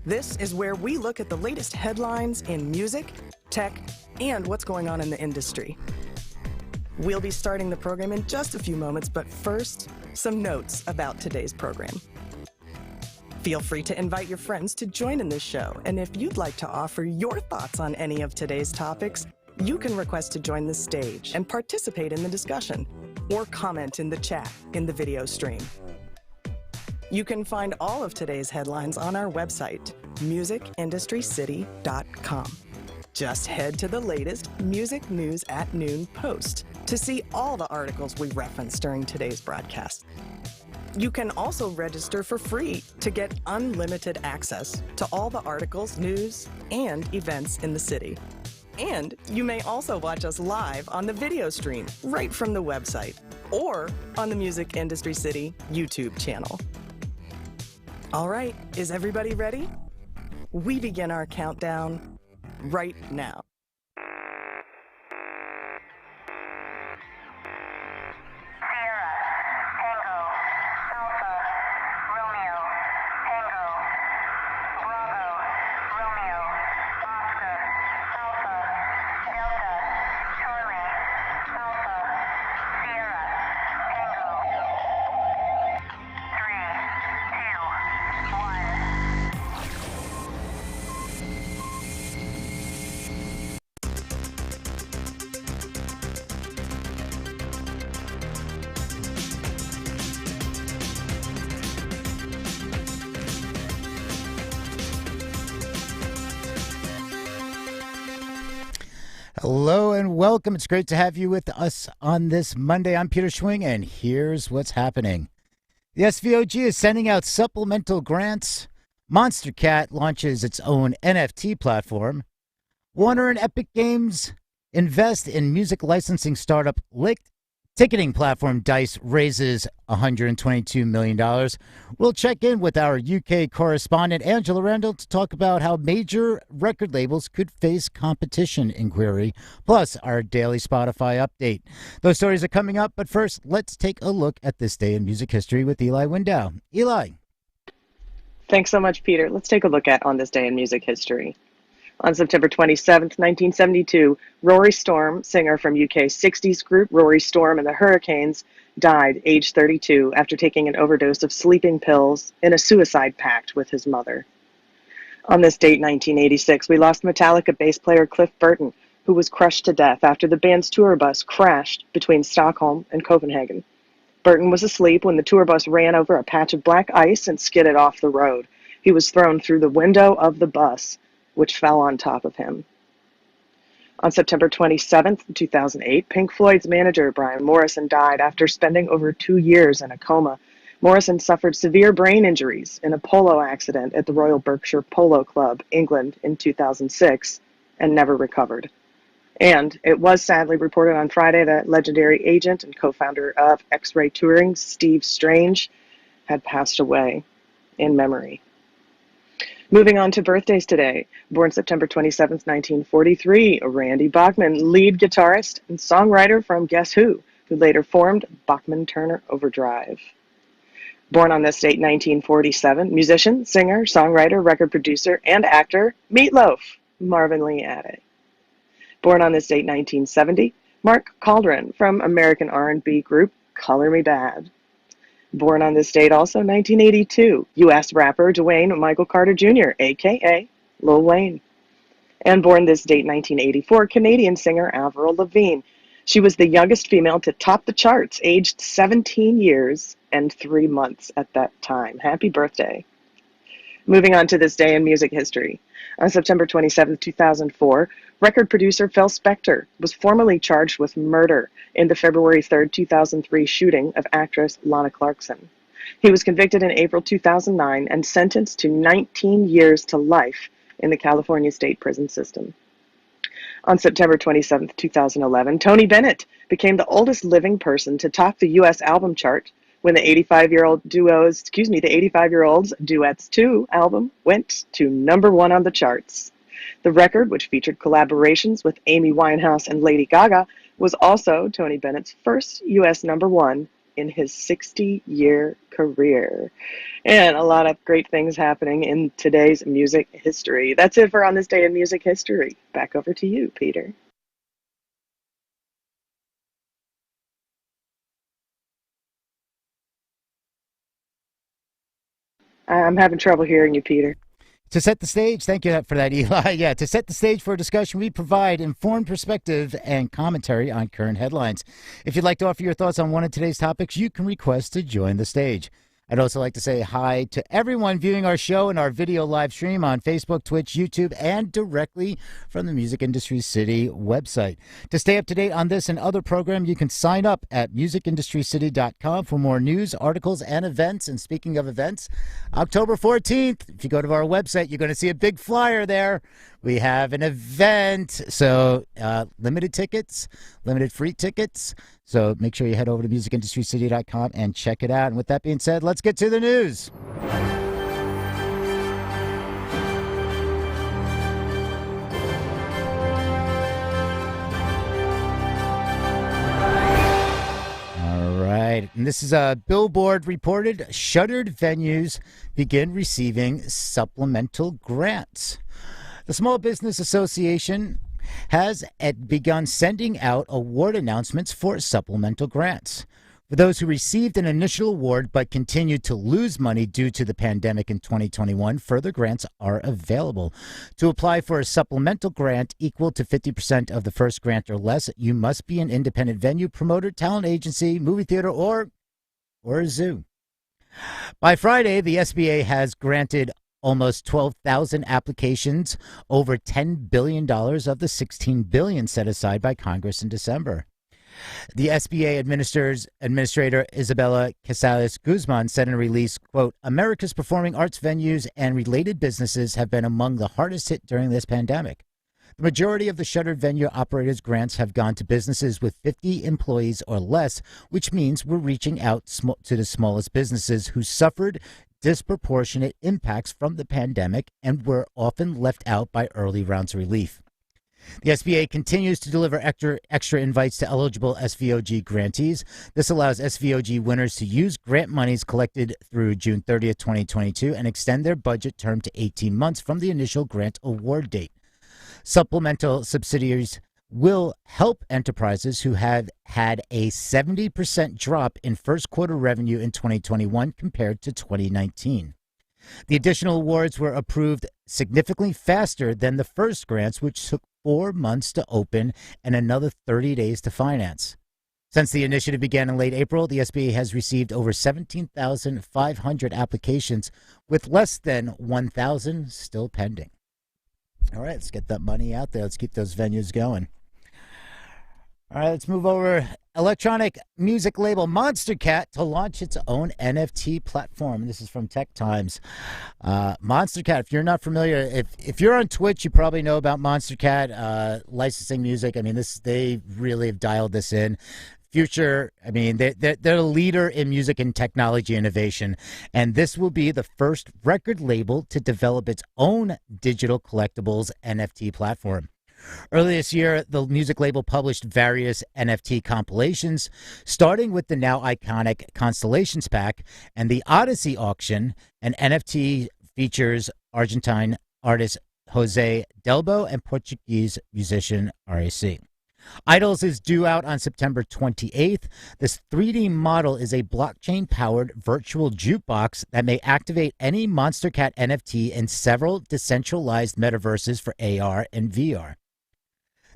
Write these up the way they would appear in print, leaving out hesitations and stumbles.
This is where we look at the latest headlines in music, tech, and what's going on in the industry. We'll be starting the program in just a few moments, but first, some notes about today's program. Feel free to invite your friends to join in this show, and if you'd like to offer your thoughts on any of today's topics, you can request to join the stage and participate in the discussion, or comment in the chat in the video stream. You can find all of today's headlines on our website, musicindustrycity.com. Just head to the latest Music News at Noon post to see all the articles we reference during today's broadcast. You can also register for free to get unlimited access to all the articles, news, and events in the city. And you may also watch us live on the video stream right from the website or on the Music Industry City YouTube channel. All right, is everybody ready? We begin our countdown right now. Hello and welcome. It's great to have you with us on this Monday. I'm Peter Schwing, and here's what's happening. The SVOG is sending out supplemental grants. Monstercat launches its own NFT platform. Warner and Epic Games invest in music licensing startup Licked. Ticketing platform Dice raises $122 million. We'll check in with our UK correspondent Angela Randall to talk about how major record labels could face competition inquiry, plus our daily Spotify update. Those stories are coming up, but first, let's take a look at this day in music history with Eli Window. Eli. Thanks so much, Peter. Let's take a look at On This Day in Music History. On September 27th, 1972, Rory Storm, singer from UK's 60s group Rory Storm and the Hurricanes, died aged 32 after taking an overdose of sleeping pills in a suicide pact with his mother. On this date, 1986, we lost Metallica bass player Cliff Burton, who was crushed to death after the band's tour bus crashed between Stockholm and Copenhagen. Burton was asleep when the tour bus ran over a patch of black ice and skidded off the road. He was thrown through the window of the bus, which fell on top of him. On September 27, 2008, Pink Floyd's manager, Brian Morrison, died after spending over 2 years in a coma. Morrison suffered severe brain injuries in a polo accident at the Royal Berkshire Polo Club, England, in 2006, and never recovered. And it was sadly reported on Friday that legendary agent and co-founder of X-Ray Touring, Steve Strange, had passed away in memory. Moving on to birthdays today. Born September 27, 1943, Randy Bachman, lead guitarist and songwriter from Guess Who later formed Bachman-Turner Overdrive. Born on this date, 1947, musician, singer, songwriter, record producer, and actor, Meatloaf, Marvin Lee Addy. Born on this date, 1970, Mark Calderon from American R&B group Color Me Bad. Born on this date also, 1982, U.S. rapper Dwayne Michael Carter Jr., a.k.a. Lil Wayne. And born this date, 1984, Canadian singer Avril Lavigne. She was the youngest female to top the charts, aged 17 years and 3 months at that time. Happy birthday. Moving on to this day in music history. On September 27, 2004, record producer Phil Spector was formally charged with murder in the February 3, 2003 shooting of actress Lana Clarkson. He was convicted in April 2009 and sentenced to 19 years to life in the California state prison system. On September 27, 2011, Tony Bennett became the oldest living person to top the U.S. album chart when the 85-year-old's Duets 2 album went to #1 on the charts. The record, which featured collaborations with Amy Winehouse and Lady Gaga, was also Tony Bennett's first U.S. #1 in his 60-year career. And a lot of great things happening in today's music history. That's it for On This Day in Music History. Back over to you, Peter. I'm having trouble hearing you, Peter. To set the stage, thank you for that, Eli. Yeah, to set the stage for a discussion, we provide informed perspective and commentary on current headlines. If you'd like to offer your thoughts on one of today's topics, you can request to join the stage. I'd also like to say hi to everyone viewing our show and our video live stream on Facebook, Twitch, YouTube, and directly from the Music Industry City website. To stay up to date on this and other programs, you can sign up at musicindustrycity.com for more news, articles, and events. And speaking of events, October 14th, if you go to our website, you're going to see a big flyer there. We have an event, so limited tickets, limited free tickets. So make sure you head over to musicindustrycity.com and check it out. And with that being said, let's get to the news. All right. And this is a Billboard reported shuttered venues begin receiving supplemental grants. The Small Business Association has begun sending out award announcements for supplemental grants. For those who received an initial award but continued to lose money due to the pandemic in 2021, further grants are available. To apply for a supplemental grant equal to 50% of the first grant or less, you must be an independent venue, promoter, talent agency, movie theater, or a zoo. By Friday, the SBA has granted almost 12,000 applications, over $10 billion of the $16 billion set aside by Congress in December. The SBA Administrator Isabella Casales Guzman said in a release, quote, America's performing arts venues and related businesses have been among the hardest hit during this pandemic. The majority of the shuttered venue operators' grants have gone to businesses with 50 employees or less, which means we're reaching out to the smallest businesses who suffered disproportionate impacts from the pandemic and were often left out by early rounds of relief. The SBA continues to deliver extra invites to eligible SVOG grantees. This allows SVOG winners to use grant monies collected through June 30th, 2022 and extend their budget term to 18 months from the initial grant award date. Supplemental subsidiaries will help enterprises who have had a 70% drop in first quarter revenue in 2021 compared to 2019. The additional awards were approved significantly faster than the first grants, which took 4 months to open and another 30 days to finance. Since the initiative began in late April, the SBA has received over 17,500 applications, with less than 1,000 still pending. All right, let's get that money out there. Let's keep those venues going. All right, let's move over. Electronic music label Monstercat to launch its own NFT platform. This is from Tech Times. Monstercat, if you're not familiar, if you're on Twitch, you probably know about Monstercat licensing music. I mean, they really have dialed this in. Future, I mean, they're a leader in music and technology innovation, and this will be the first record label to develop its own digital collectibles NFT platform. Earlier this year, the music label published various NFT compilations, starting with the now iconic Constellations Pack and the Odyssey auction. An NFT features Argentine artist Jose Delbo and Portuguese musician RAC. Idols is due out on September 28th. This 3D model is a blockchain-powered virtual jukebox that may activate any Monstercat NFT in several decentralized metaverses for AR and VR.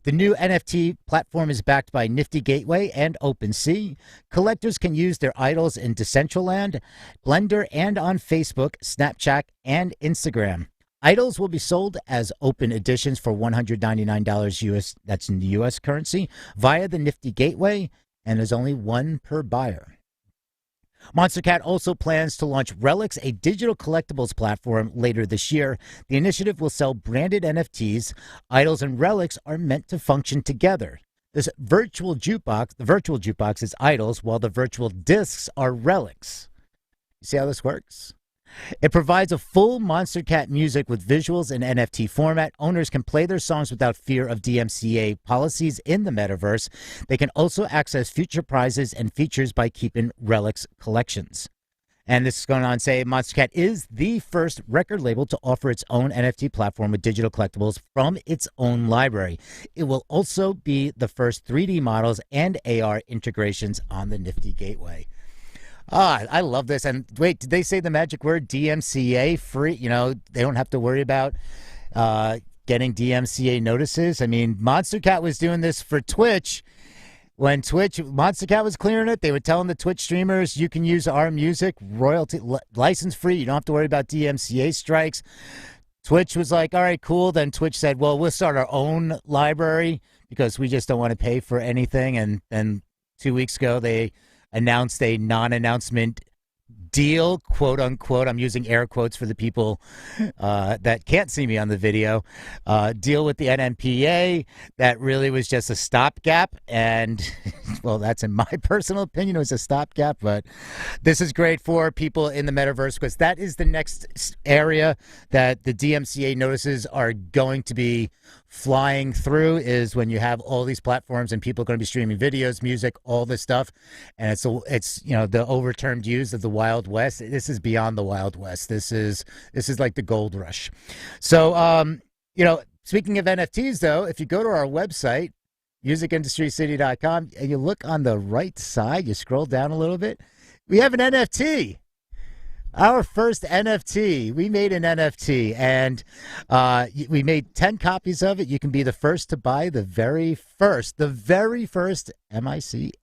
The new NFT platform is backed by Nifty Gateway and OpenSea. Collectors can use their idols in Decentraland, Blender, and on Facebook, Snapchat, and Instagram. Idols will be sold as open editions for $199 US, that's in the US currency, via the Nifty Gateway, and there's only one per buyer. Monstercat also plans to launch Relics, a digital collectibles platform, later this year. The initiative will sell branded NFTs. Idols and Relics are meant to function together. The virtual jukebox is Idols, while the virtual discs are Relics. You see how this works? It provides a full Monstercat music with visuals in NFT format. Owners can play their songs without fear of DMCA policies in the metaverse. They can also access future prizes and features by keeping relics collections. And this is going on to say Monstercat is the first record label to offer its own NFT platform with digital collectibles from its own library. It will also be the first 3D models and AR integrations on the Nifty Gateway. I love this. And wait, did they say the magic word DMCA free? You know, they don't have to worry about getting DMCA notices. I mean, Monstercat was doing this for Twitch. When Monstercat was clearing it, they were telling the Twitch streamers, you can use our music, royalty, license free. You don't have to worry about DMCA strikes. Twitch was like, all right, cool. Then Twitch said, well, we'll start our own library because we just don't want to pay for anything. And then 2 weeks ago, they announced a non-announcement deal, quote unquote. I'm using air quotes for the people that can't see me on the video. Deal with the NMPA that really was just a stopgap. And, well, that's in my personal opinion, it was a stopgap. But this is great for people in the metaverse because that is the next area that the DMCA notices are going to be flying through, is when you have all these platforms and people are going to be streaming videos, music, all this stuff. And it's you know, the overturned use of the Wild West. This is beyond the Wild West. This is like the gold rush. So you know, speaking of NFTs though, if you go to our website, musicindustrycity.com, and you look on the right side, you scroll down a little bit, we have an NFT. Our first NFT. We made an NFT, and we made 10 copies of it. You can be the first to buy the very first MIC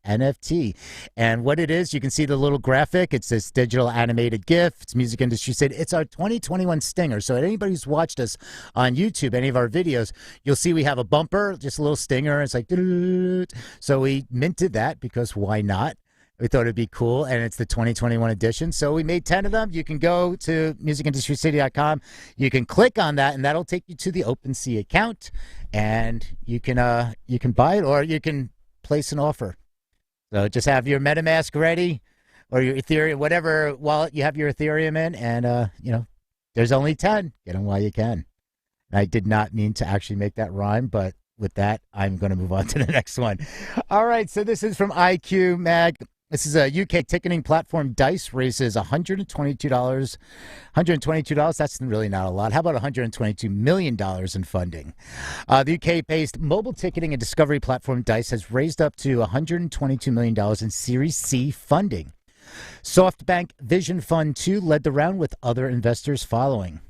NFT. And what it is, you can see the little graphic. It's this digital animated GIF. It's Music Industry City. It's our 2021 stinger. So anybody who's watched us on YouTube, any of our videos, you'll see we have a bumper, just a little stinger. It's like, so we minted that because why not? We thought it'd be cool, and it's the 2021 edition. So we made 10 of them. You can go to musicindustrycity.com. You can click on that, and that'll take you to the OpenSea account, and you can buy it, or you can place an offer. So just have your MetaMask ready, or your Ethereum, whatever wallet you have your Ethereum in, and you know, there's only 10. Get them while you can. I did not mean to actually make that rhyme, but with that, I'm going to move on to the next one. All right, so this is from IQ Mag. This is a UK ticketing platform. Dice raises $122. $122, that's really not a lot. How about $122 million in funding? The UK-based mobile ticketing and discovery platform Dice has raised up to $122 million in Series C funding. SoftBank Vision Fund 2 led the round with other investors following.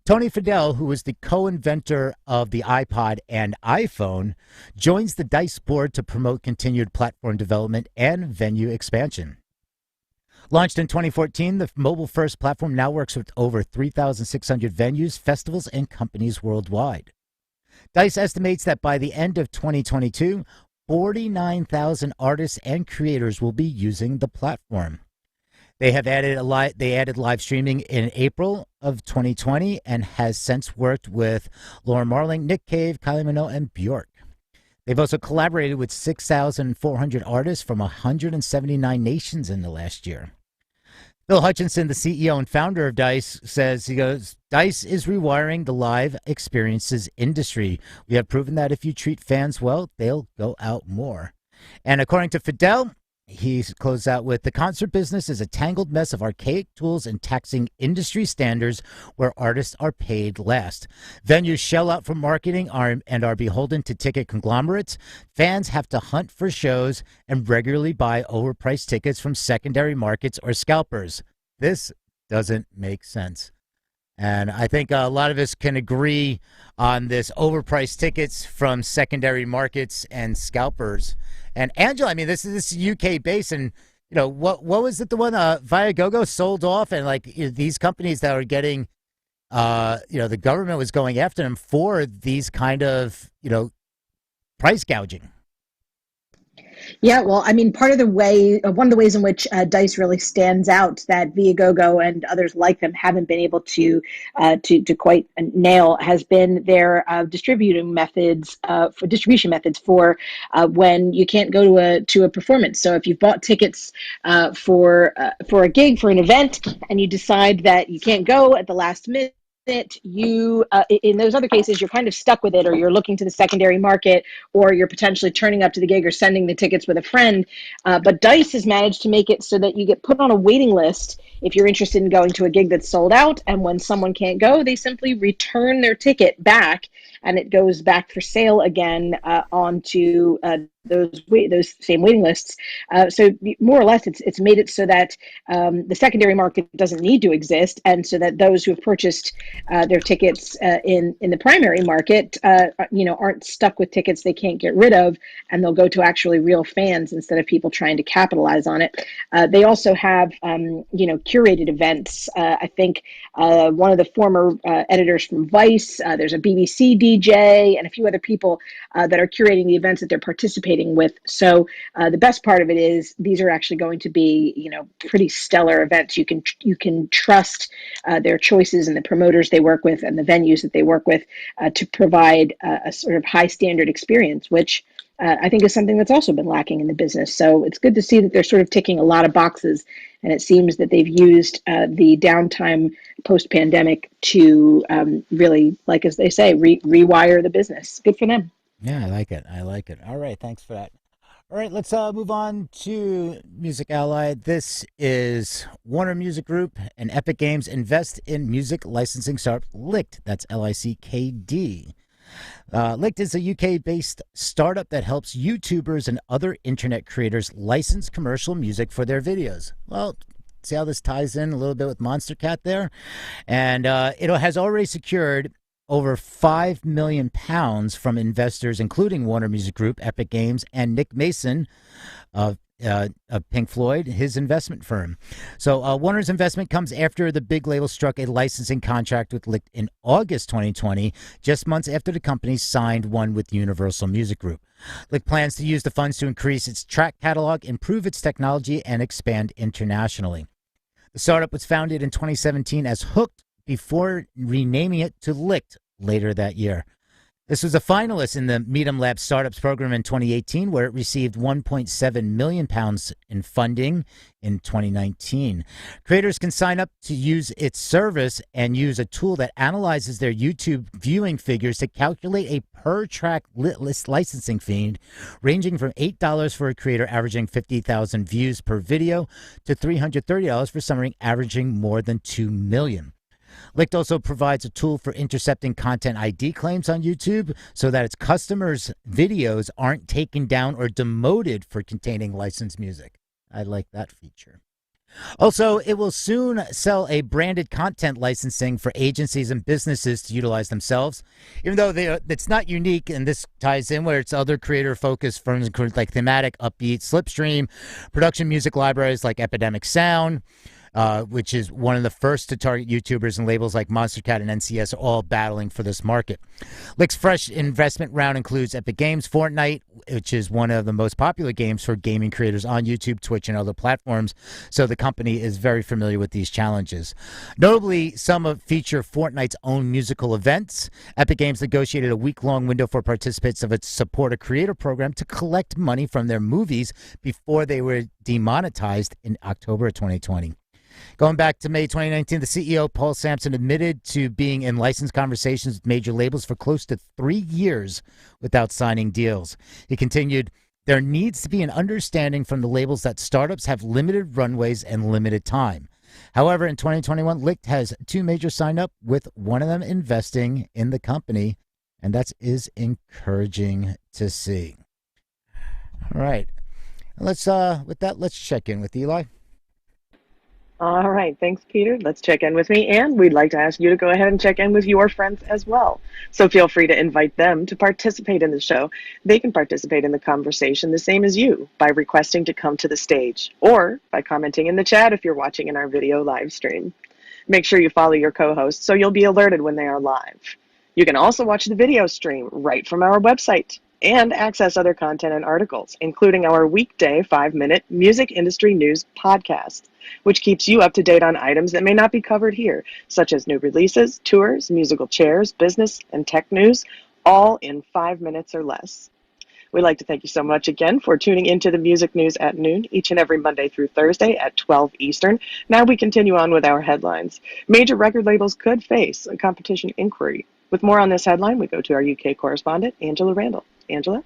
Tony Fadell, who was the co-inventor of the iPod and iPhone, joins the DICE board to promote continued platform development and venue expansion. Launched in 2014, the mobile-first platform now works with over 3,600 venues, festivals, and companies worldwide. DICE estimates that by the end of 2022, 49,000 artists and creators will be using the platform. They added live streaming in April of 2020 and has since worked with Laura Marling, Nick Cave, Kylie Minogue, and Bjork. They've also collaborated with 6,400 artists from 179 nations in the last year. Phil Hutchinson, the CEO and founder of DICE, says, he goes, DICE is rewiring the live experiences industry. We have proven that if you treat fans well, they'll go out more. And according to Fidel, he closed out with, the concert business is a tangled mess of archaic tools and taxing industry standards where artists are paid last. Venues shell out for marketing and are beholden to ticket conglomerates. Fans have to hunt for shows and regularly buy overpriced tickets from secondary markets or scalpers. This doesn't make sense. And I think a lot of us can agree on this: overpriced tickets from secondary markets and scalpers. And Angela, I mean, this is UK based, and you know what was it? The one Viagogo sold off, and like these companies that are getting, the government was going after them for these kind of price gouging. Yeah, well, I mean, part of the way, one of the ways in which Dice really stands out that Viagogo and others like them haven't been able to quite nail has been their distribution methods for when you can't go to a performance. So if you've bought tickets for a gig, for an event, and you decide that you can't go at the last minute, you in those other cases you're kind of stuck with it, or you're looking to the secondary market, or you're potentially turning up to the gig or sending the tickets with a friend. But Dice has managed to make it so that you get put on a waiting list if you're interested in going to a gig that's sold out, and when someone can't go, they simply return their ticket back and it goes back for sale again onto those same waiting lists. So more or less, it's made it so that the secondary market doesn't need to exist, and so that those who have purchased their tickets in the primary market, aren't stuck with tickets they can't get rid of, and they'll go to actually real fans instead of people trying to capitalize on it. They also have curated events. I think one of the former editors from Vice, there's a BBC DJ, and a few other people that are curating the events that they're participating with. So the best part of it is these are actually going to be, pretty stellar events. You can trust their choices and the promoters they work with and the venues that they work with to provide a sort of high standard experience, which I think is something that's also been lacking in the business. So it's good to see that they're sort of ticking a lot of boxes, and it seems that they've used the downtime post-pandemic to really, like as they say, rewire the business. Good for them. Yeah, I like it. All right, thanks for that. All right, let's move on to Music Ally. This is Warner Music Group and Epic Games invest in music licensing startup Lickd. That's Lickd. Lickd is a UK-based startup that helps YouTubers and other internet creators license commercial music for their videos. Well, see how this ties in a little bit with Monstercat there? And it has already secured over £5 million from investors, including Warner Music Group, Epic Games, and Nick Mason of Pink Floyd, his investment firm. So Warner's investment comes after the big label struck a licensing contract with Lickd in August 2020, just months after the company signed one with Universal Music Group. Lickd plans to use the funds to increase its track catalog, improve its technology, and expand internationally. The startup was founded in 2017 as Hooked before renaming it to Lickd later that year. This was a finalist in the Medium Lab Startups program in 2018, where it received £1.7 million in funding in 2019. Creators can sign up to use its service and use a tool that analyzes their YouTube viewing figures to calculate a per-track list licensing fee, ranging from $8 for a creator averaging 50,000 views per video to $330 for someone averaging more than 2 million. Lickd also provides a tool for intercepting content ID claims on YouTube so that its customers' videos aren't taken down or demoted for containing licensed music. I like that feature. Also, it will soon sell a branded content licensing for agencies and businesses to utilize themselves, even though it's not unique, and this ties in where it's other creator-focused firms include like Thematic, Upbeat, Slipstream, production music libraries like Epidemic Sound, which is one of the first to target YouTubers, and labels like Monstercat and NCS are all battling for this market. Lickd's fresh investment round includes Epic Games, Fortnite, which is one of the most popular games for gaming creators on YouTube, Twitch, and other platforms, so the company is very familiar with these challenges. Notably, some feature Fortnite's own musical events. Epic Games negotiated a week-long window for participants of its Support a Creator program to collect money from their movies before they were demonetized in October of 2020. Going back to May 2019, the CEO, Paul Sampson, admitted to being in license conversations with major labels for close to 3 years without signing deals. He continued, "There needs to be an understanding from the labels that startups have limited runways and limited time. However, in 2021, Lickd has 2 major sign up, with one of them investing in the company, and that is encouraging to see." All right. With that, let's check in with Eli. All right, thanks, Peter. Let's check in with me, and we'd like to ask you to go ahead and check in with your friends as well. So feel free to invite them to participate in the show. They can participate in the conversation the same as you by requesting to come to the stage, or by commenting in the chat if you're watching in our video live stream. Make sure you follow your co-hosts so you'll be alerted when they are live. You can also watch the video stream right from our website, and access other content and articles, including our weekday 5-minute music industry news podcast, which keeps you up to date on items that may not be covered here, such as new releases, tours, musical chairs, business, and tech news, all in 5 minutes or less. We'd like to thank you so much again for tuning into the Music News at Noon each and every Monday through Thursday at 12 Eastern. Now we continue on with our headlines. Major record labels could face a competition inquiry. With more on this headline, we go to our UK correspondent, Angela Randall. Angela?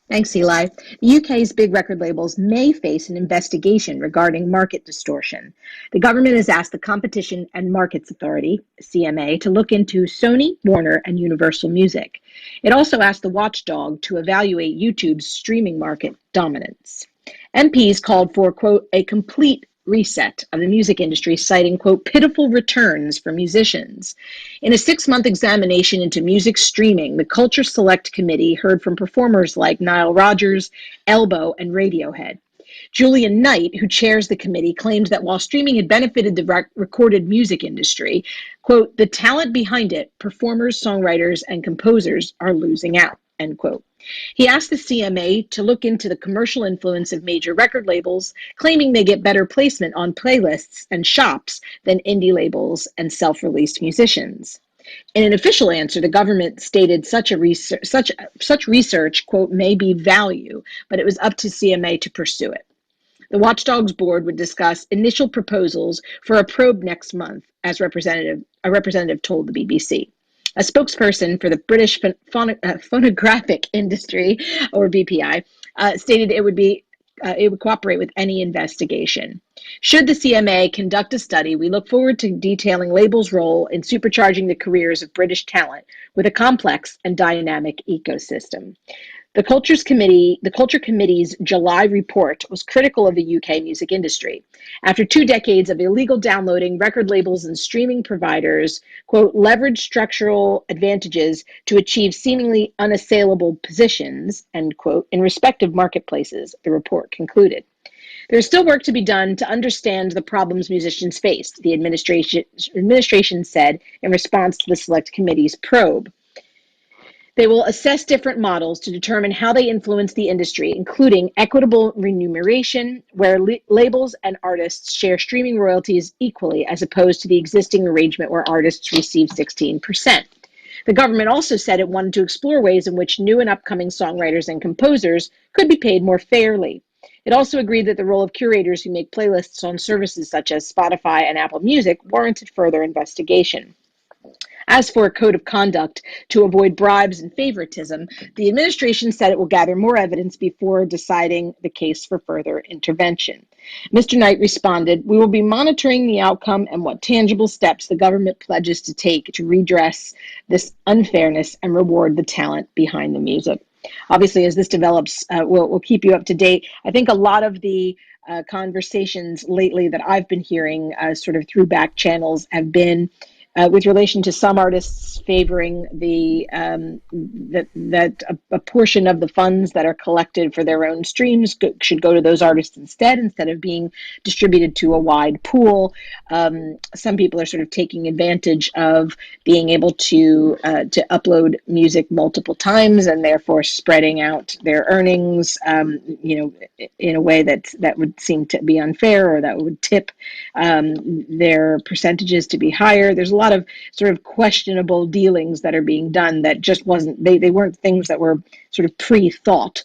Thanks, Eli. The UK's big record labels may face an investigation regarding market distortion. The government has asked the Competition and Markets Authority, CMA, to look into Sony, Warner, and Universal Music. It also asked the watchdog to evaluate YouTube's streaming market dominance. MPs called for, quote, a complete reset of the music industry, citing, quote, pitiful returns for musicians. In a 6-month examination into music streaming, the Culture Select Committee heard from performers like Nile Rodgers, Elbow, and Radiohead. Julian Knight, who chairs the committee, claimed that while streaming had benefited the recorded music industry, quote, the talent behind it, performers, songwriters, and composers are losing out, end quote. He asked the CMA to look into the commercial influence of major record labels, claiming they get better placement on playlists and shops than indie labels and self-released musicians. In an official answer, the government stated such research, quote, may be value, but it was up to CMA to pursue it. The Watchdog's board would discuss initial proposals for a probe next month, as a representative told the BBC. A spokesperson for the British phonographic industry, or BPI, stated it would cooperate with any investigation. Should the CMA conduct a study, we look forward to detailing labels' role in supercharging the careers of British talent with a complex and dynamic ecosystem. The Culture Committee's July report was critical of the UK music industry. After 2 decades of illegal downloading, record labels and streaming providers, quote, leverage structural advantages to achieve seemingly unassailable positions, end quote, in respective marketplaces, the report concluded. There's still work to be done to understand the problems musicians faced, the administration said in response to the Select Committee's probe. They will assess different models to determine how they influence the industry, including equitable remuneration, where labels and artists share streaming royalties equally, as opposed to the existing arrangement where artists receive 16%. The government also said it wanted to explore ways in which new and upcoming songwriters and composers could be paid more fairly. It also agreed that the role of curators who make playlists on services such as Spotify and Apple Music warranted further investigation. As for a code of conduct to avoid bribes and favoritism, the administration said it will gather more evidence before deciding the case for further intervention. Mr. Knight responded, we will be monitoring the outcome and what tangible steps the government pledges to take to redress this unfairness and reward the talent behind the music. Obviously, as this develops, we'll keep you up to date. I think a lot of the conversations lately that I've been hearing sort of through back channels have been with relation to some artists favoring that a portion of the funds that are collected for their own streams should go to those artists instead of being distributed to a wide pool. Some people are sort of taking advantage of being able to upload music multiple times and therefore spreading out their earnings, in a way that would seem to be unfair, or that would tip their percentages to be higher. There's a lot of sort of questionable dealings that are being done that just they weren't things that were sort of pre-thought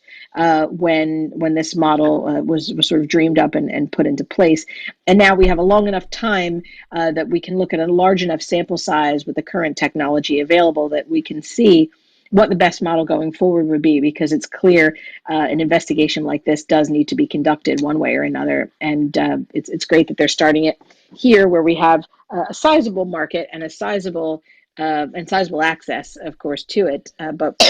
when this model was sort of dreamed up and put into place. And now we have a long enough time that we can look at a large enough sample size with the current technology available that we can see what the best model going forward would be, because it's clear an investigation like this does need to be conducted one way or another. And it's great that they're starting it here, where we have a sizable market and a sizable access, of course, to it. But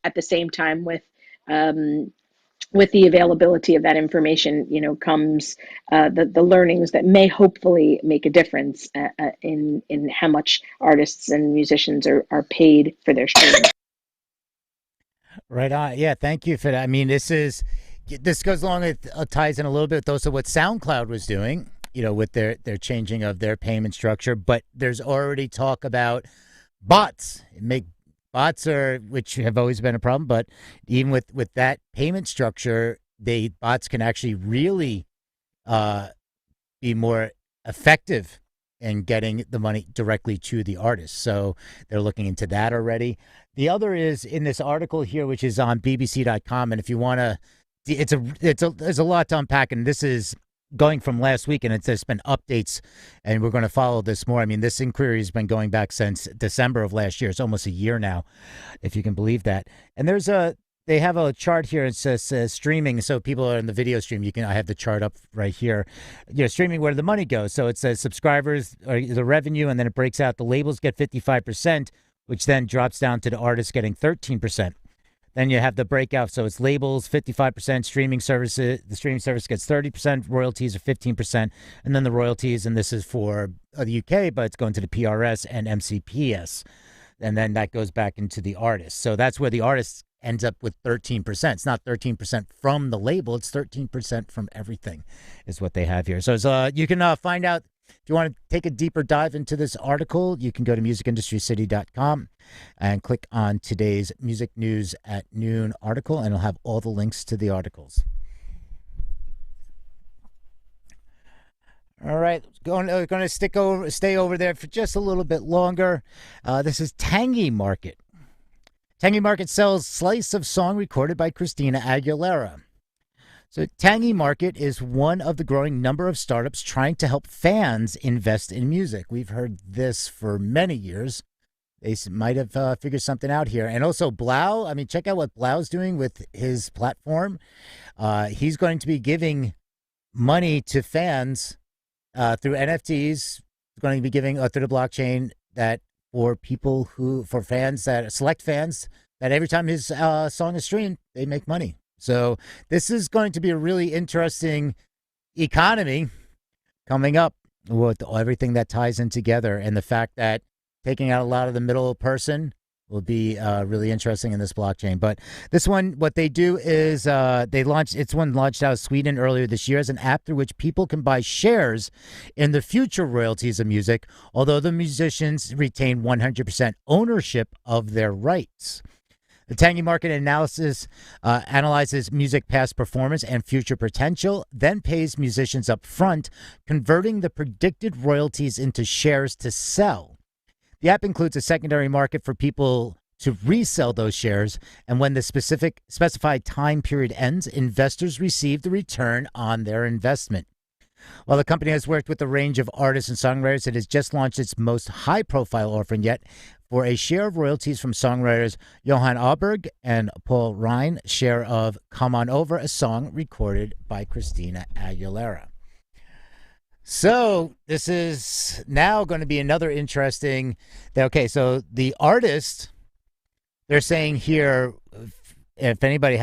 at the same time, with the availability of that information, comes the learnings that may hopefully make a difference in how much artists and musicians are paid for their streams. Right on. Yeah, thank you for that. I mean, this goes along, it ties in a little bit with also what SoundCloud was doing, with their changing of their payment structure. But there's already talk about bots, make bots are, which have always been a problem, but even with that payment structure, bots can actually really be more effective in getting the money directly to the artist. So they're looking into that already. The other is in this article here, which is on BBC.com, and if you want to, there's a lot to unpack, and this is going from last week, and there's been updates, and we're going to follow this more. I mean, this inquiry has been going back since December of last year. It's almost a year now, if you can believe that. And they have a chart here. It says streaming. So people are in the video stream. I have the chart up right here. Streaming where the money goes. So it says subscribers, or the revenue, and then it breaks out. The labels get 55%, which then drops down to the artists getting 13%. Then you have the breakout. So it's labels, 55%, streaming services. The streaming service gets 30%, royalties are 15%. And then the royalties, and this is for the UK, but it's going to the PRS and MCPS. And then that goes back into the artist. So that's where the artist ends up with 13%. It's not 13% from the label. It's 13% from everything is what they have here. So you can find out. If you want to take a deeper dive into this article, you can go to musicindustrycity.com and click on today's Music News at Noon article, and it'll have all the links to the articles. All right, going to stay over there for just a little bit longer. This is Tangy Market. Tangy Market sells slice of song recorded by Christina Aguilera. So Tangy Market is one of the growing number of startups trying to help fans invest in music. We've heard this for many years. They might have figured something out here. And also Blau, I mean, check out what Blau's doing with his platform. He's going to be giving money to fans through NFTs. He's going to be giving through the blockchain that for fans, that select fans, that every time his song is streamed, they make money. So this is going to be a really interesting economy coming up with everything that ties in together, and the fact that taking out a lot of the middle person will be really interesting in this blockchain. But this one, what they do is launched out of Sweden earlier this year as an app through which people can buy shares in the future royalties of music, although the musicians retain 100% ownership of their rights. The Tangy Market analysis analyzes music past performance and future potential, then pays musicians up front, converting the predicted royalties into shares to sell. The app includes a secondary market for people to resell those shares, and when the specified time period ends, investors receive the return on their investment. While the company has worked with a range of artists and songwriters, it has just launched its most high-profile offering yet for a share of royalties from songwriters Johan Aberg and Paul Ryan, share of Come On Over, a song recorded by Christina Aguilera. So this is now going to be another interesting. Okay, so the artist, they're saying here, if anybody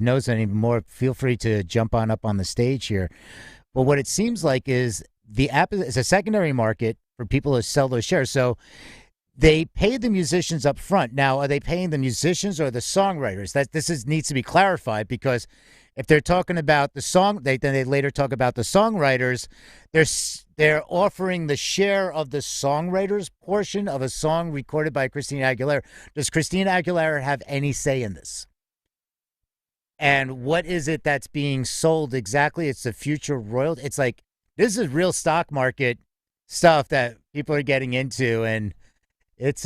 knows any more, feel free to jump on up on the stage here. But what it seems like is the app is a secondary market for people to sell those shares. So they pay the musicians up front. Now, are they paying the musicians or the songwriters? Needs to be clarified, because if they're talking about the song, then they later talk about the songwriters. They're offering the share of the songwriters portion of a song recorded by Christina Aguilera. Does Christina Aguilera have any say in this? And what is it that's being sold exactly? It's the future royalty. It's like, this is real stock market stuff that people are getting into, and it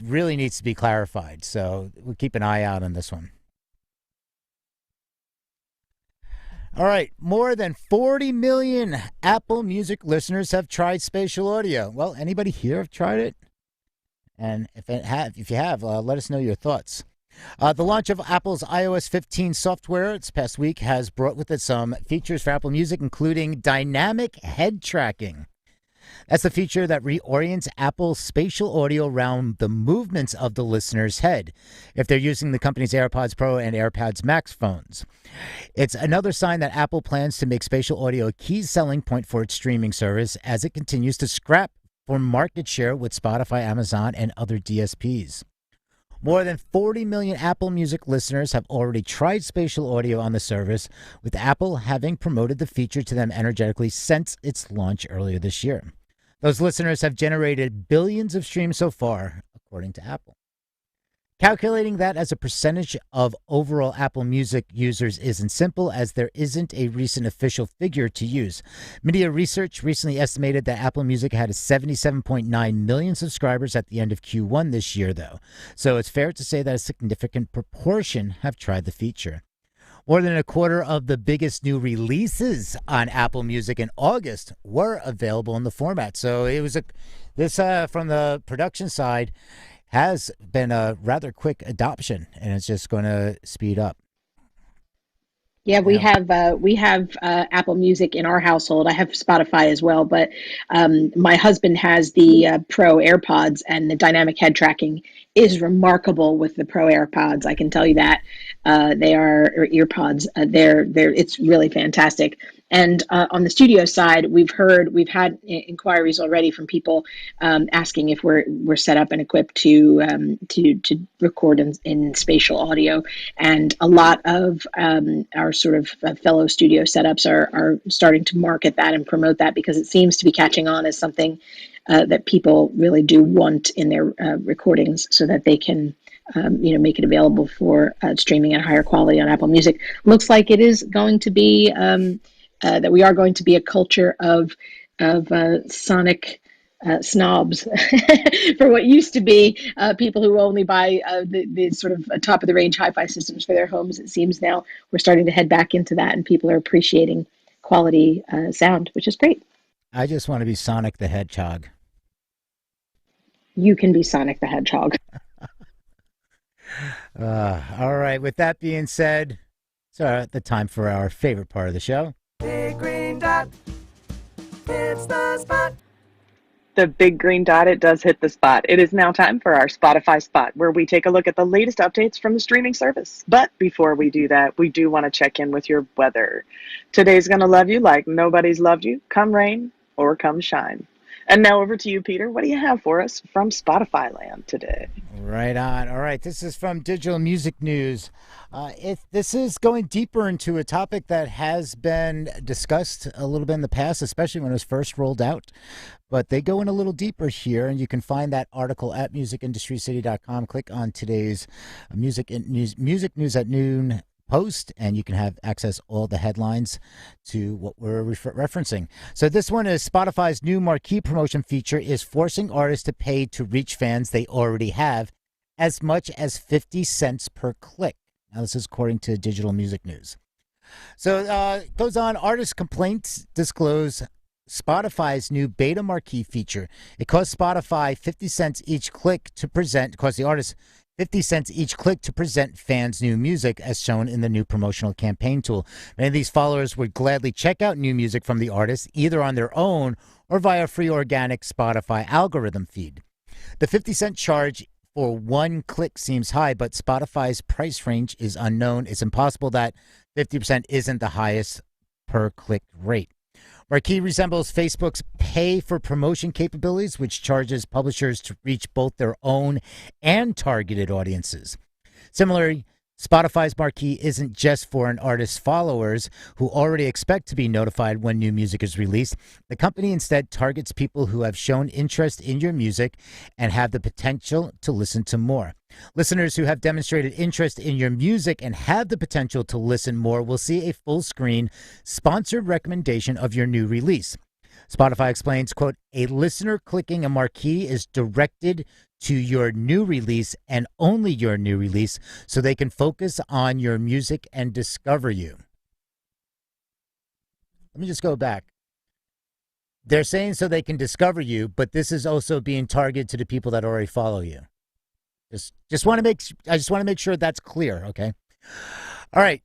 really needs to be clarified. So we'll keep an eye out on this one. All right, more than 40 million Apple Music listeners have tried spatial audio. Well, anybody here have tried it? And if you have, let us know your thoughts. The launch of Apple's iOS 15 software this past week has brought with it some features for Apple Music, including dynamic head tracking. That's the feature that reorients Apple's spatial audio around the movements of the listener's head if they're using the company's AirPods Pro and AirPods Max phones. It's another sign that Apple plans to make spatial audio a key selling point for its streaming service as it continues to scrap for market share with Spotify, Amazon, and other DSPs. More than 40 million Apple Music listeners have already tried spatial audio on the service, with Apple having promoted the feature to them energetically since its launch earlier this year. Those listeners have generated billions of streams so far, according to Apple. Calculating that as a percentage of overall Apple Music users isn't simple, as there isn't a recent official figure to use. Media Research recently estimated that Apple Music had 77.9 million subscribers at the end of Q1 this year, though. So it's fair to say that a significant proportion have tried the feature. More than a quarter of the biggest new releases on Apple Music in August were available in the format. So it was from the production side, has been a rather quick adoption, and it's just going to speed up. Yeah, we have Apple Music in our household. I have Spotify as well, but my husband has the Pro AirPods, and the dynamic head tracking is remarkable with the Pro AirPods. I can tell you that they are or earpods. They're it's really fantastic. And on the studio side, we've had inquiries already from people asking if we're set up and equipped to record in spatial audio, and a lot of our sort of fellow studio setups are starting to market that and promote that, because it seems to be catching on as something that people really do want in their recordings, so that they can make it available for streaming at higher quality on Apple Music. Looks like it is going to be that we are going to be a culture of sonic snobs for what used to be people who only buy the sort of top of the range hi-fi systems for their homes. It seems now we're starting to head back into that, and people are appreciating quality sound, which is great. I just want to be Sonic the Hedgehog. You can be Sonic the Hedgehog. All right. With that being said, it's the time for our favorite part of the show. Big green dot hits the spot. The big green dot, it does hit the spot. It is now time for our Spotify Spot, where we take a look at the latest updates from the streaming service. But before we do that, we do want to check in with your weather. Today's going to love you like nobody's loved you, come rain or come shine. And now over to you, Peter. What do you have for us from Spotify land today? Right on. All right. This is from Digital Music News. This is going deeper into a topic that has been discussed a little bit in the past, especially when it was first rolled out. But they go in a little deeper here, and you can find that article at musicindustrycity.com. Click on today's Music News at Noon post, and you can have access all the headlines to what we're referencing. So this one is Spotify's new marquee promotion feature is forcing artists to pay to reach fans they already have as much as 50 cents per click. Now, this is according to Digital Music News. So it goes on. Artist complaints disclose Spotify's new beta marquee feature. It costs Spotify 50 cents each click to present, costs the artist 50 cents each click to present fans new music, as shown in the new promotional campaign tool. Many of these followers would gladly check out new music from the artist, either on their own or via free organic Spotify algorithm feed. The 50-cent charge for one click seems high, but Spotify's price range is unknown. It's impossible that 50% isn't the highest per click rate. Marquee resembles Facebook's pay for promotion capabilities, which charges publishers to reach both their own and targeted audiences. Similarly, Spotify's marquee isn't just for an artist's followers who already expect to be notified when new music is released. The company instead targets people who have shown interest in your music and have the potential to listen to more. Listeners who have demonstrated interest in your music and have the potential to listen more will see a full-screen sponsored recommendation of your new release. Spotify explains, quote, a listener clicking a marquee is directed to your new release and only your new release, so they can focus on your music and discover you. Let me just go back. They're saying so they can discover you, but this is also being targeted to the people that already follow you. I just want to make sure that's clear, okay? All right.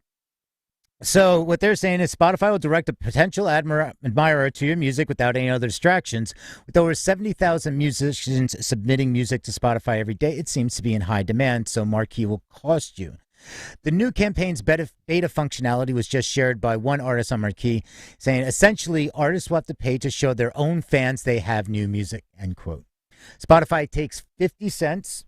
So what they're saying is Spotify will direct a potential admirer to your music without any other distractions. With over 70,000 musicians submitting music to Spotify every day, it seems to be in high demand, so marquee will cost you. The new campaign's beta functionality was just shared by one artist on Marquee, saying essentially artists will have to pay to show their own fans they have new music, end quote. Spotify takes 50 cents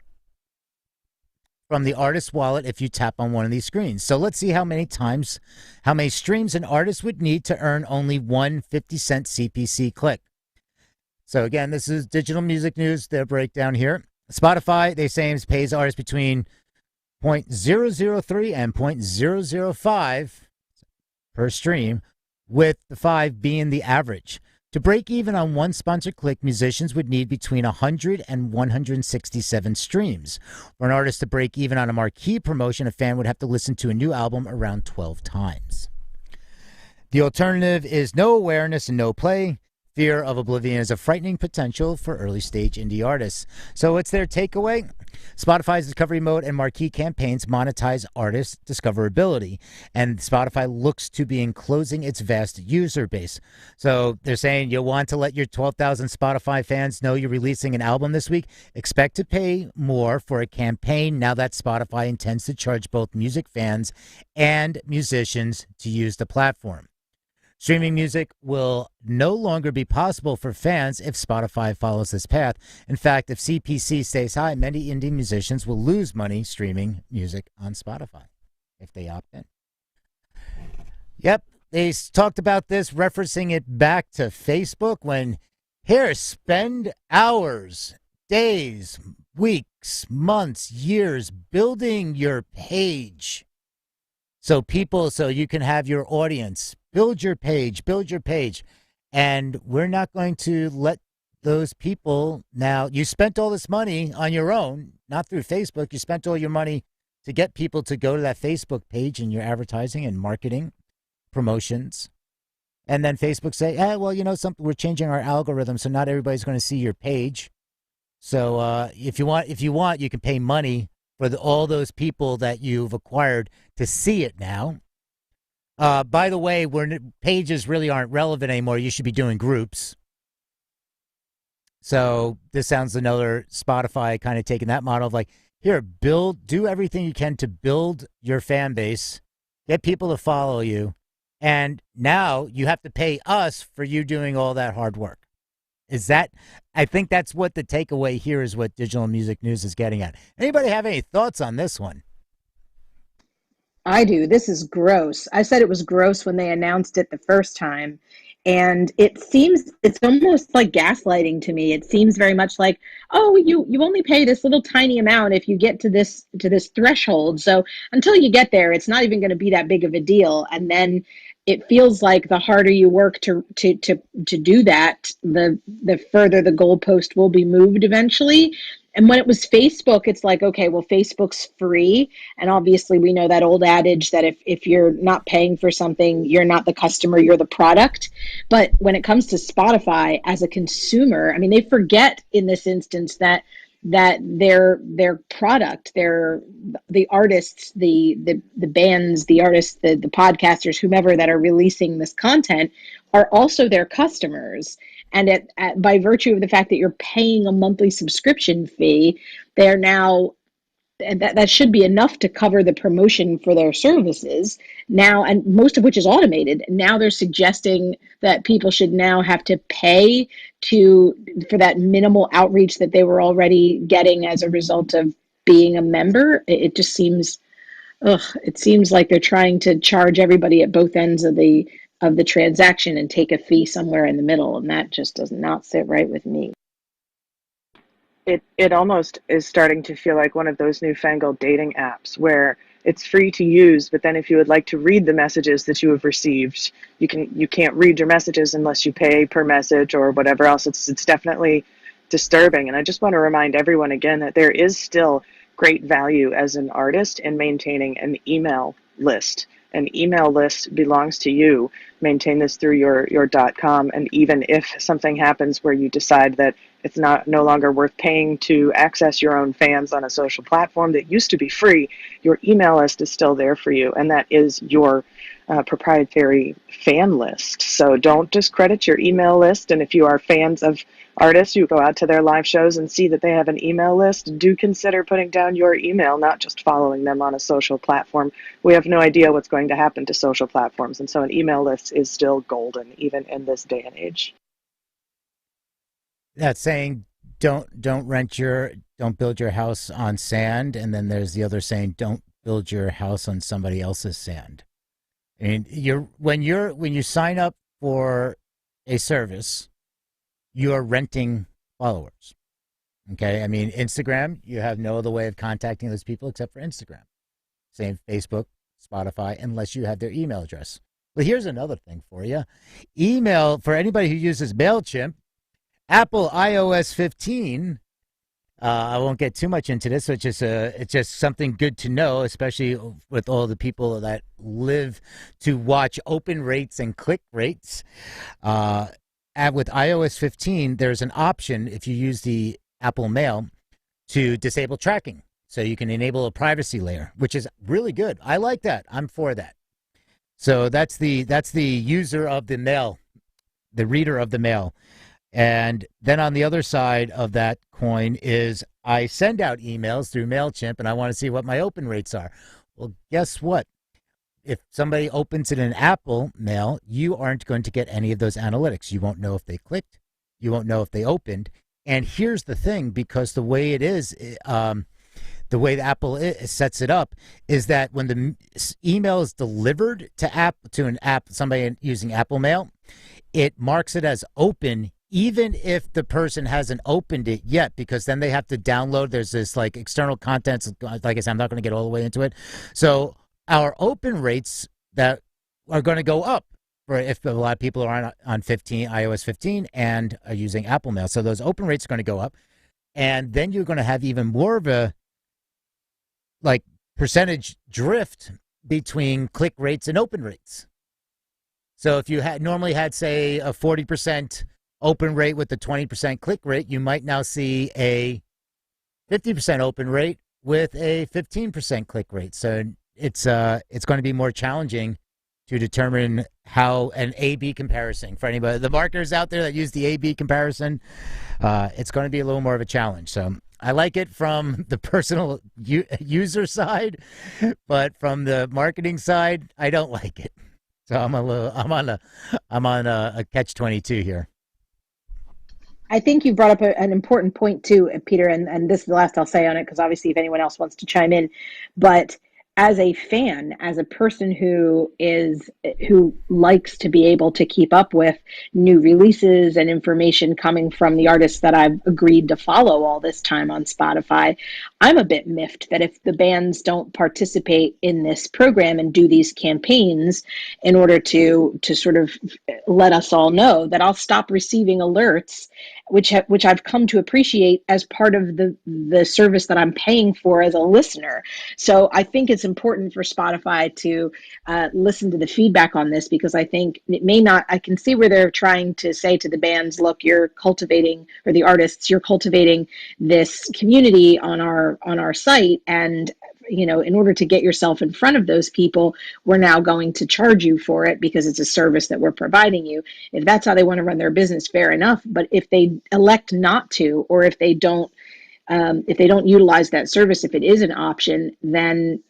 from the artist's wallet if you tap on one of these screens. So let's see how many streams an artist would need to earn only one 50-cent CPC click. So again, this is Digital Music News, their breakdown here. Spotify, they say, pays artists between 0.003 and 0.005 per stream, with the 5 being the average. To break even on one sponsored click, musicians would need between 100 and 167 streams. For an artist to break even on a marquee promotion, a fan would have to listen to a new album around 12 times. The alternative is no awareness and no play. Fear of oblivion is a frightening potential for early-stage indie artists. So what's their takeaway? Spotify's discovery mode and marquee campaigns monetize artists' discoverability, and Spotify looks to be enclosing its vast user base. So they're saying you'll want to let your 12,000 Spotify fans know you're releasing an album this week. Expect to pay more for a campaign now that Spotify intends to charge both music fans and musicians to use the platform. Streaming music will no longer be possible for fans if Spotify follows this path. In fact, if CPC stays high, many indie musicians will lose money streaming music on Spotify if they opt in. Yep, they talked about this, referencing it back to Facebook when, here, spend hours, days, weeks, months, years building your page. So you can have your audience. Build your page. And we're not going to let those people now. You spent all this money on your own, not through Facebook. You spent all your money to get people to go to that Facebook page and your advertising and marketing promotions. And then Facebook say, something, we're changing our algorithm, so not everybody's going to see your page. So if you want, you can pay money for all those people that you've acquired to see it now. By the way, where pages really aren't relevant anymore, you should be doing groups. So this sounds another Spotify kind of taking that model of like, here, do everything you can to build your fan base, get people to follow you, and now you have to pay us for you doing all that hard work. I think that's what the takeaway here is, what Digital Music News is getting at. Anybody have any thoughts on this one? I do. This is gross. I said it was gross when they announced it the first time. And it's almost like gaslighting to me. It seems very much like, oh, you only pay this little tiny amount if you get to this threshold. So until you get there, it's not even going to be that big of a deal. And then it feels like the harder you work to do that, the further the goalpost will be moved eventually. And when it was Facebook, it's like, okay, well, Facebook's free. And obviously we know that old adage that if you're not paying for something, you're not the customer, you're the product. But when it comes to Spotify as a consumer, I mean, they forget in this instance that their product, the artists, the bands, the artists, the podcasters, whomever that are releasing this content are also their customers. And by virtue of the fact that you're paying a monthly subscription fee, they're now, and that should be enough to cover the promotion for their services now, and most of which is automated. Now they're suggesting that people should now have to pay for that minimal outreach that they were already getting as a result of being a member. It just seems, it seems like they're trying to charge everybody at both ends of the transaction and take a fee somewhere in the middle, and that just does not sit right with me. It almost is starting to feel like one of those newfangled dating apps where it's free to use, but then if you would like to read the messages that you have received, you can't read your messages unless you pay per message or whatever else. It's definitely disturbing. And I just want to remind everyone again that there is still great value as an artist in maintaining an email list. An email list belongs to you. Maintain this through your .com, and even if something happens where you decide that it's no longer worth paying to access your own fans on a social platform that used to be free, your email list is still there for you, and that is your proprietary fan list. So don't discredit your email list, and if you are fans of artists, you go out to their live shows and see that they have an email list, do consider putting down your email, not just following them on a social platform. We have no idea what's going to happen to social platforms, and so an email list is still golden, even in this day and age. That's saying don't build your house on sand, and then there's the other saying don't build your house on somebody else's sand. And when you sign up for a service, you are renting followers. Okay, I mean, Instagram, you have no other way of contacting those people except for Instagram. Same Facebook, Spotify, unless you have their email address. But here's another thing for you. Email, for anybody who uses MailChimp, Apple iOS 15, I won't get too much into this, so it's just something good to know, especially with all the people that live to watch open rates and click rates. And with iOS 15, there's an option if you use the Apple Mail to disable tracking. So you can enable a privacy layer, which is really good. I like that. I'm for that. So that's the user of the mail, the reader of the mail. And then on the other side of that coin is I send out emails through MailChimp and I want to see what my open rates are. Well, guess what? If somebody opens it in Apple Mail, you aren't going to get any of those analytics. You won't know if they clicked. You won't know if they opened. And here's the thing, because the way it is, the way the Apple sets it up is that when the email is delivered to somebody using Apple Mail, it marks it as open, even if the person hasn't opened it yet, because then they have to download. There's this like external contents. Like I said, I'm not going to get all the way into it. So our open rates that are going to go up for if a lot of people are on iOS 15 and are using Apple Mail. So those open rates are going to go up. And then you're going to have even more of a like percentage drift between click rates and open rates. So if you had normally had, say, a 40% open rate with a 20% click rate, you might now see a 50% open rate with a 15% click rate. So it's going to be more challenging to determine how an A/B comparison for anybody, the marketers out there that use the A/B comparison, it's going to be a little more of a challenge. So I like it from the personal user side, but from the marketing side, I don't like it. So I'm on a catch-22 here. I think you brought up an important point too, Peter, and this is the last I'll say on it, because obviously if anyone else wants to chime in, but as a fan, as a person who likes to be able to keep up with new releases and information coming from the artists that I've agreed to follow all this time on Spotify, I'm a bit miffed that if the bands don't participate in this program and do these campaigns in order to sort of let us all know, that I'll stop receiving alerts, which I've come to appreciate as part of the service that I'm paying for as a listener. So I think it's important for Spotify to listen to the feedback on this, because I think it may not, I can see where they're trying to say to the bands, look, you're cultivating, or the artists, you're cultivating this community on our site, and in order to get yourself in front of those people, we're now going to charge you for it because it's a service that we're providing you. If that's how they want to run their business, fair enough. But if they elect not to, or if they don't utilize that service, if it is an option, then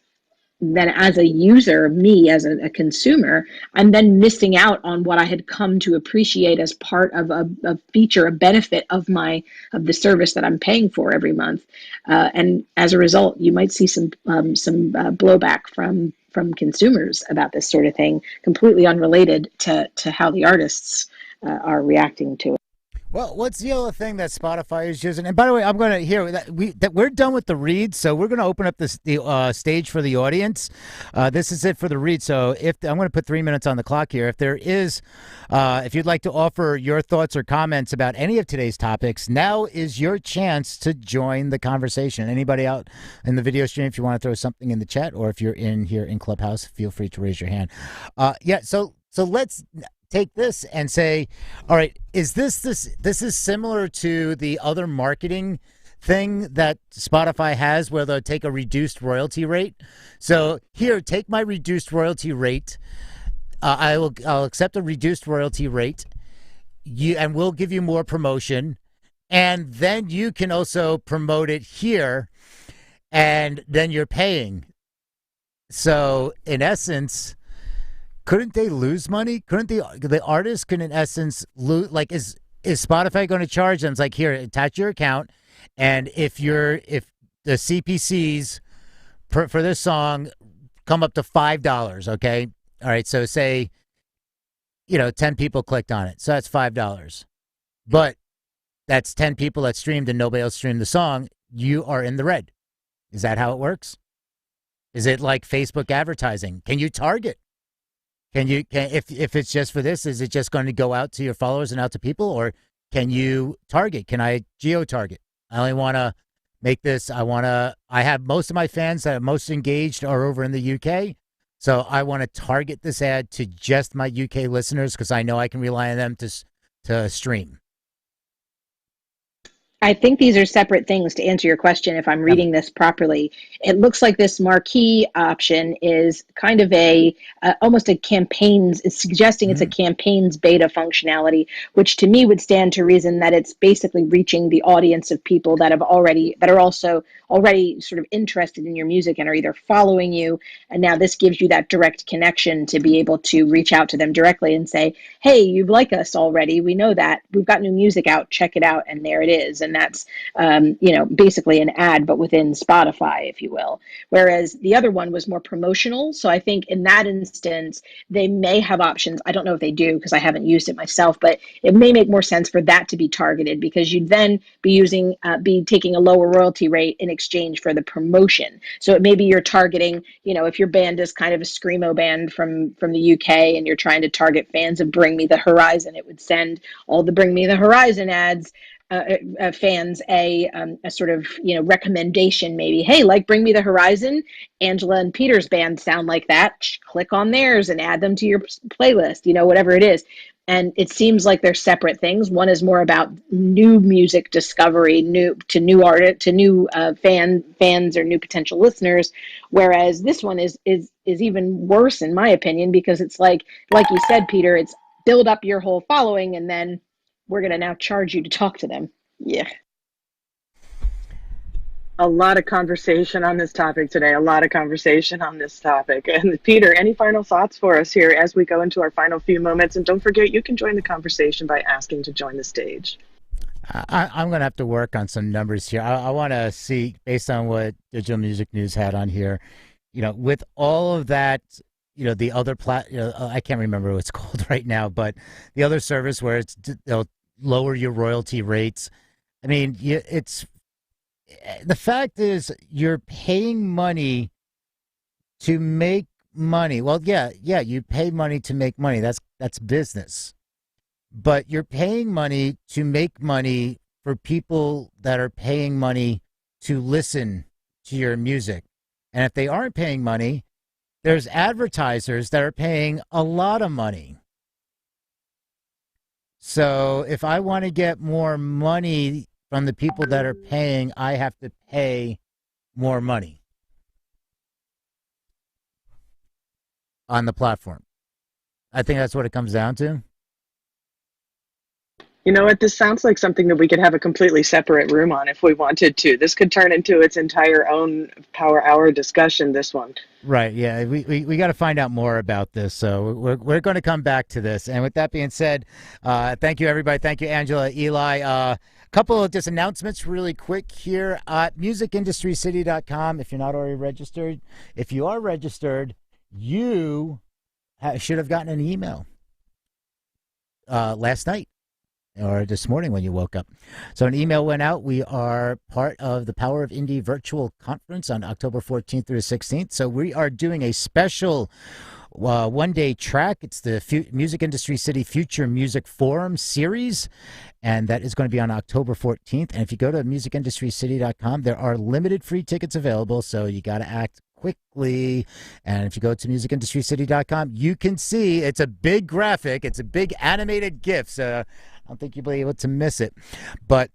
as a user, me as a consumer, I'm then missing out on what I had come to appreciate as part of a feature, a benefit of the service that I'm paying for every month. And as a result, you might see some blowback from consumers about this sort of thing, completely unrelated to how the artists are reacting to it. Well, what's the other thing that Spotify is using? And by the way, I'm going to hear that we're done with the read, so we're going to open up the stage for the audience. This is it for the read. So I'm going to put 3 minutes on the clock here. If there is, if you'd like to offer your thoughts or comments about any of today's topics, now is your chance to join the conversation. Anybody out in the video stream, if you want to throw something in the chat, or if you're in here in Clubhouse, feel free to raise your hand. So let's take this and say, all right, is this is similar to the other marketing thing that Spotify has, where they'll take a reduced royalty rate. So here, take my reduced royalty rate. I'll accept a reduced royalty rate. And we'll give you more promotion, and then you can also promote it here, and then you're paying. So in essence, couldn't they lose money? Couldn't the artists can in essence lose? Like, is Spotify going to charge them? It's like, here, attach your account, and if the CPCs for this song come up to $5, okay, all right. So say 10 people clicked on it, so that's $5. But that's 10 people that streamed and nobody else streamed the song, you are in the red. Is that how it works? Is it like Facebook advertising? Can you target? If it's just for this, is it just going to go out to your followers and out to people, or can you target? Can I geo-target? I only want to make this, I have most of my fans that are most engaged are over in the UK. So I want to target this ad to just my UK listeners because I know I can rely on them to stream. I think these are separate things to answer your question. If I'm reading this properly, it looks like this marquee option is kind of almost a campaigns. It's suggesting it's a campaigns beta functionality, which to me would stand to reason that it's basically reaching the audience of people that are also already sort of interested in your music and are either following you. And now this gives you that direct connection to be able to reach out to them directly and say, hey, you like us already. We know that. We've got new music out. Check it out. And there it is. And that's, basically an ad, but within Spotify, if you will. Whereas the other one was more promotional. So I think in that instance, they may have options. I don't know if they do because I haven't used it myself, but it may make more sense for that to be targeted because you'd then be taking a lower royalty rate in exchange for the promotion. So it may be you're targeting, if your band is kind of a screamo band from the UK and you're trying to target fans of Bring Me the Horizon, it would send all the Bring Me the Horizon ads. Fans a sort of recommendation, maybe, hey, like Bring Me the Horizon, Angela and Peter's band sound like that, click on theirs and add them to your playlist, whatever it is. And it seems like they're separate things. One is more about new music discovery, new artists, to new fans or new potential listeners, whereas this one is even worse in my opinion, because it's like you said, Peter, it's build up your whole following and then we're going to now charge you to talk to them. Yeah. A lot of conversation on this topic today. And Peter, any final thoughts for us here as we go into our final few moments? And don't forget, you can join the conversation by asking to join the stage. I'm going to have to work on some numbers here. I want to see, based on what Digital Music News had on here, with all of that, the other I can't remember what it's called right now, but the other service where they'll lower your royalty rates. I mean, the fact is you're paying money to make money. Well, yeah, you pay money to make money. That's business. But you're paying money to make money for people that are paying money to listen to your music. And if they aren't paying money, there's advertisers that are paying a lot of money. So if I want to get more money from the people that are paying, I have to pay more money on the platform. I think that's what it comes down to. You know what? This sounds like something that we could have a completely separate room on if we wanted to. This could turn into its entire own Power Hour discussion, this one. Right, yeah. We got to find out more about this. So we're going to come back to this. And with that being said, thank you, everybody. Thank you, Angela, Eli. A couple of just announcements really quick here. musicindustrycity.com, if you're not already registered. If you are registered, you should have gotten an email last night or this morning when you woke up. So an email went out. We are part of the Power of Indie virtual conference on October 14th through the 16th. So we are doing a special one-day track. It's the Music Industry City Future Music Forum series, and that is going to be on October 14th. And if you go to musicindustrycity.com, there are limited free tickets available, so you got to act quickly. And if you go to musicindustrycity.com, you can see it's a big graphic. It's a big animated GIF. So I don't think you'll be able to miss it. But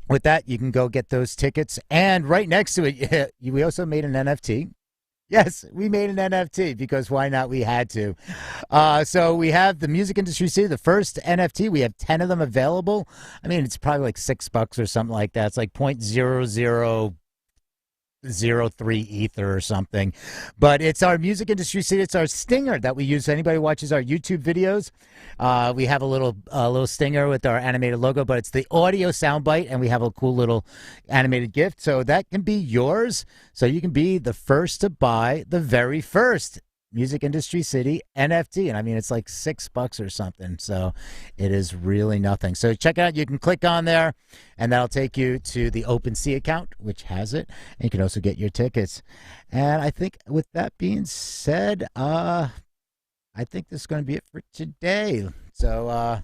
with that, you can go get those tickets. And right next to it, we also made an NFT. Yes, we made an NFT because why not? We had to. So we have the Music Industry City, the first NFT. We have 10 of them available. I mean, it's probably like $6 or something like that. It's like 0.0003 ether or something, but it's our Music Industry City. It's our stinger that we use. Anybody watches our YouTube videos, we have a little stinger with our animated logo, but it's the audio soundbite, and we have a cool little animated gift, so that can be yours. So you can be the first to buy the very first Music Industry City NFT. And I mean, it's like $6 or something. So it is really nothing. So check it out. You can click on there and that'll take you to the OpenSea account, which has it. And you can also get your tickets. And I think with that being said, I think this is going to be it for today. So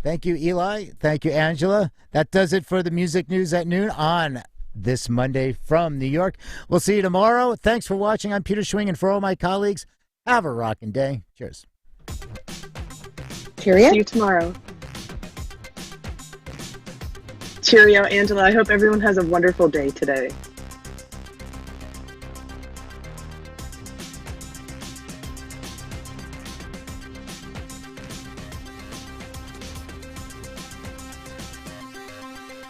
thank you, Eli. Thank you, Angela. That does it for the Music News at Noon on this Monday from New York. We'll see you tomorrow. Thanks for watching. I'm Peter Schwing, and for all my colleagues, have a rocking day. Cheers. Cheerio. See you tomorrow. Cheerio, Angela. I hope everyone has a wonderful day today.